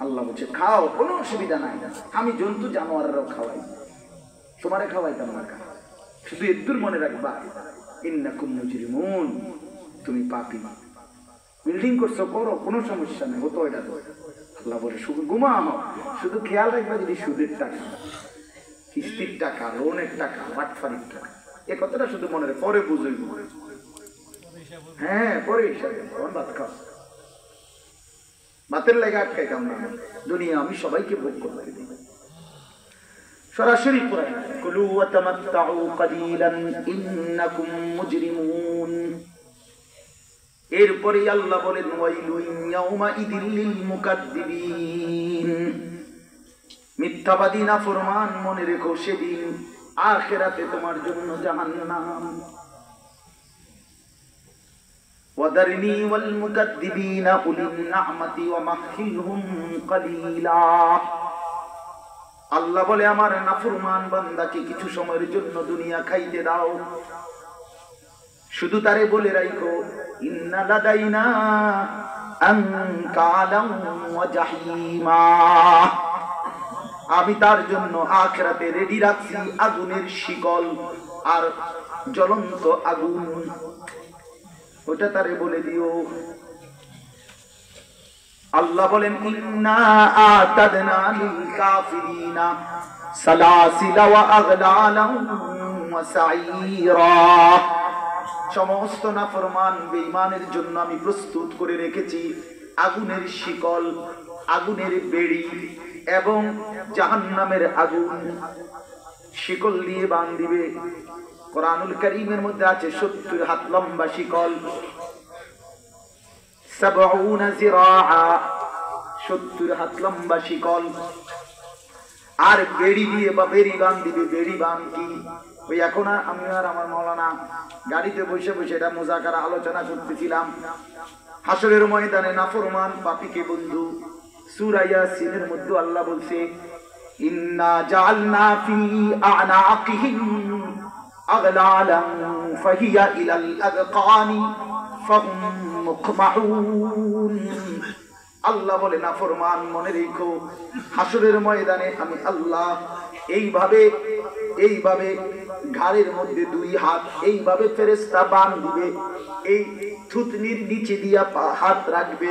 আল্লাহ বলছে খাও, কোনো অসুবিধা নাই, আমি জন্তু জানোয়ারেরও খাওয়াই, তোমারে খাওয়াইতাম না। শুধু একটু মনে রাখবা, ইন্নাকুম মুজরিমুন, তুমি পাপী। বিল্ডিং করছো, করো, কোনো সমস্যা নেই, হতো এটা তো। আল্লাহ বলে শুধু ঘুমাও, শুধু খেয়াল রাখবা যদি সুদের টাকা, কিস্তির টাকা, লোনের টাকা, বাটফারির টাকা, এ কথাটা শুধু মনে রাখ, পরে বুঝই। হ্যাঁ, পরে হিসাবে ভাত খাও, ভাতের লেগে আটকাইতাম না, দুনিয়া আমি সবাইকে ভোগ করতে দিই। সরাসরি কোরআন, কুলু ওয়া তামাত্তাউ কালিলান ইন্নাকুম মুজরিমুন। এরপরে আল্লাহ বলেন ওয়াইলুন ইয়াউমা ইদিল লিল মুকাদ্দিবিন, মিথ্যাবাদী নাফরমান মনে রেখো সেদিন আখিরাতে তোমার জন্য জাহান্নাম। ওয়াদারনি ওয়াল মুকাদ্দিবিনা উলিন নি'মাতি ওয়া মাহহিলহুম কালিলা। আল্লাহ বলে আমার নাফরমান বান্দাকে কিছু সময়ের জন্য দুনিয়া খাইতে দাও, শুধু তারে বলে রাখো ইন্না লাদাইনা আনকালাম ওয়া জাহিমা, আমি তার জন্য আখিরাতে রেডি রাখছি আগুনের শিকল আর জ্বলন্ত আগুন, ওটা তারে বলে দিও। আল্লাহ বলেন ইন্না আতাদনা লিল কাফিরিনা সালাসিলা ওয়া আগলালাম ওয়া সাঈরা, সমস্ত নাফরমান বেঈমানের জন্য আমি প্রস্তুত করে রেখেছি আগুনের শিকল, আগুনের বেড়ি এবং জাহান্নামের আগুন, শিকল দিয়ে বাঁধিবে। কোরআনুল কারীমের মধ্যে আছে 70 হাত লম্বা শিকল, 70 জিরাআ, 70 হাত লম্বা শিকল, আর বেড়ি দিয়ে বা বেড়ি বাঁধিবে। বেড়ি বাঁধি ওই এখন আমি আর আমার মাওলানা গাড়িতে বসে বসে এটা মুযাকারা আলোচনা করতেছিলাম। হাসরের ময়দানে নাফরমান পাপীকে বন্ধু, সূরা ইয়াসিনের মধ্যে আল্লাহ বলছে ইন্না জাআলনা ফি আ'নাকিহিম আগলালান ফাহিয়া ইলাল আযকানি ফাহুম মুকমাহুন। আল্লাহ বলে নাফরমান মনে রেখো হাসরের ময়দানে আমি আল্লাহ এইভাবে ঘাড়ের মধ্যে 2 হাত এইভাবে ফেরেশতা বান দিবে, এই থুতনির নিচে দিয়া হাত রাখবে,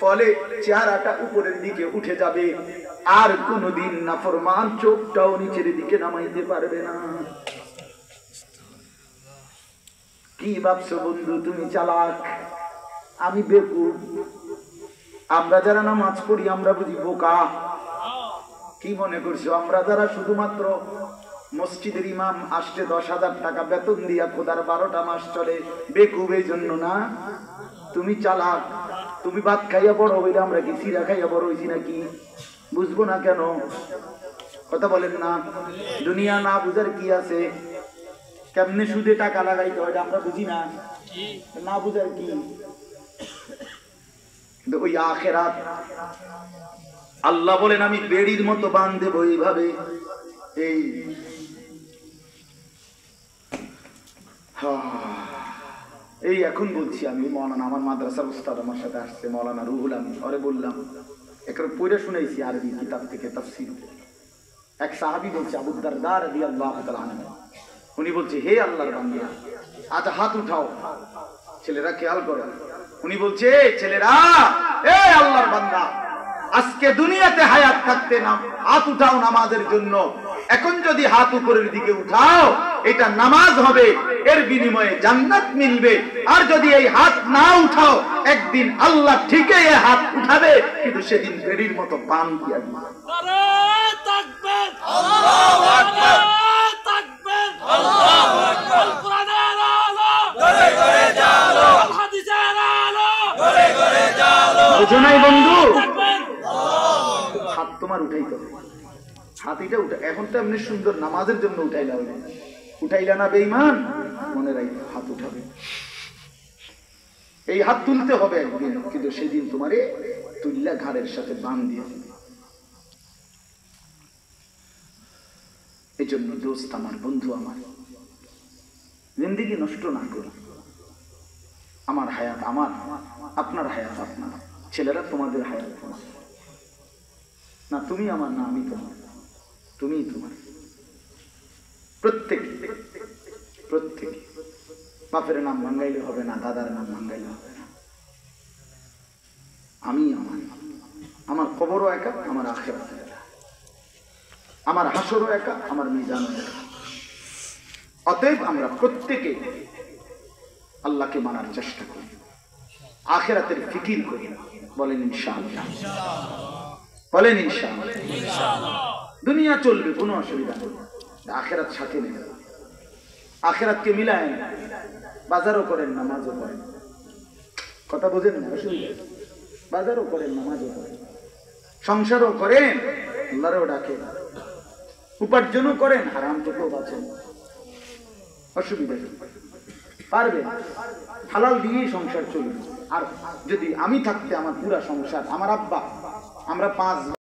ফলে চেহারাটা উপরের দিকে উঠে যাবে, আর কোনদিন নাফরমান চোখটাও নিচের দিকে নামাইতে পারবে না। কি ভাবছো বন্ধু তুমি চালাক, আমি বেকুব? আমরা যারা নামাজ পড়ি আমরা বুঝি বোকা? কি মনে করছো আমরা যারা শুধুমাত্র মসজিদের ইমাম আসতে 10,000 টাকা বেতন দিয়া খোদার 12টা মাস চলে বেকুব এই জন্য না? তুমি চালাক, তুমি ভাত খাইয়া বড় হইলে আমরা কি সিরা খাইয়া বড় হইছি নাকি? বুঝবো না কেন? কথা বলেন না? দুনিয়া না বুঝার কি আছে? কেমনে সুদে টাকা লাগাইতে হয় আমরা বুঝি না? না বুঝার কি? ওই আখিরাত আল্লাহ বলেন আমি বেড়ির মতো বাঁধ দেব এইভাবে। এই এখন বলছি আমি মৌলানা, আমার মাদ্রাসার উস্তাদ আমার সাথে আসছে মৌলানা রুহুল আমিন, ওরে বললাম একবার পড়ে শুনাইছি আরবি কিতাব থেকে তাফসীর। এক সাহাবী বলছে আবু দারদা রাদিয়াল্লাহু তাআলা আনহু, উনি বলছে হে আল্লাহর বান্দা আজ হাত উঠাও। ছেলেরা খেয়াল করো, উনি বলছে ছেলেরা এ আল্লাহর বান্দা আজকে দুনিয়াতে হায়াত থাকতে না হাত উঠাও নামাজের জন্য। এখন যদি হাত উপরের দিকে উঠাও এটা নামাজ হবে, এর বিনিময়ে জান্নাত মিলবে। আর যদি এই হাত না উঠাও একদিন আল্লাহ ঠিকই এই হাত উঠাবে, কিন্তু সেদিন বেড়ির মতো পান দিয়া দিবে। নারে তাকবীর, আল্লাহু আকবার, তাকবীর, আল্লাহু আকবার। কোরআনের আলো ঘরে ঘরে জালো, হাদিসের আলো ঘরে ঘরে জালো। বুঝো নাই বন্ধু? হাত তোমার উঠাইতে হবে, হাত এটা উঠা। এখন তো এমনি সুন্দর নামাজের জন্য উঠাইলা না বেঈমান, মনে রাখবে হাত উঠাবে। এই হাত তুলতে হবে একদিন, কিন্তু সেদিন তোমারে তুল্লা ঘাড়ের সাথে বান দিয়ে দেবে। এই জন্য দোস্ত আমার, বন্ধু আমার, জিন্দেগি নষ্ট না করো। আমার হায়াত আমার, আপনার হায়াত আপনার, ছেলেরা তোমাদের হায়াত তোমার। না তুমি আমার, না আমি তোমার, তুমি তোমার। প্রত্যেকে প্রত্যেকে বাপের নাম ভাঙ্গাইলে হবে না, দাদার নাম ভাঙ্গাইলে হবে না। আমি আমার, আমার কবরও একা, আমার আখিরাত একা, আমার হাসরও একা, আমার মিজানও একা। অতএব আমরা প্রত্যেকে আল্লাহকে মানার চেষ্টা করি, আখিরাতের ফিকির করি। বলেন ইনশাআল্লাহ, বলেন ইনশাআল্লাহ। দুনিয়া চলবে, কোনো অসুবিধা নেই, আখিরাত সাথে নেই। আখিরাতকে মিলায় না, বাজারও করেন নামাজও করেন। কথা বোঝেন না? অসুবিধা, বাজারও করেন নামাজও করেন, সংসারও করেন, আল্লাহরও ডাকেন, উপার্জনও করেন, হারাম থেকেও বাঁচেন। অসুবিধা নেই, পারবেন, হালাল দিয়েই সংসার চলবে। আর যদি আমি থাকতে আমার পুরা সংসার, আমার আব্বা, আমরা 5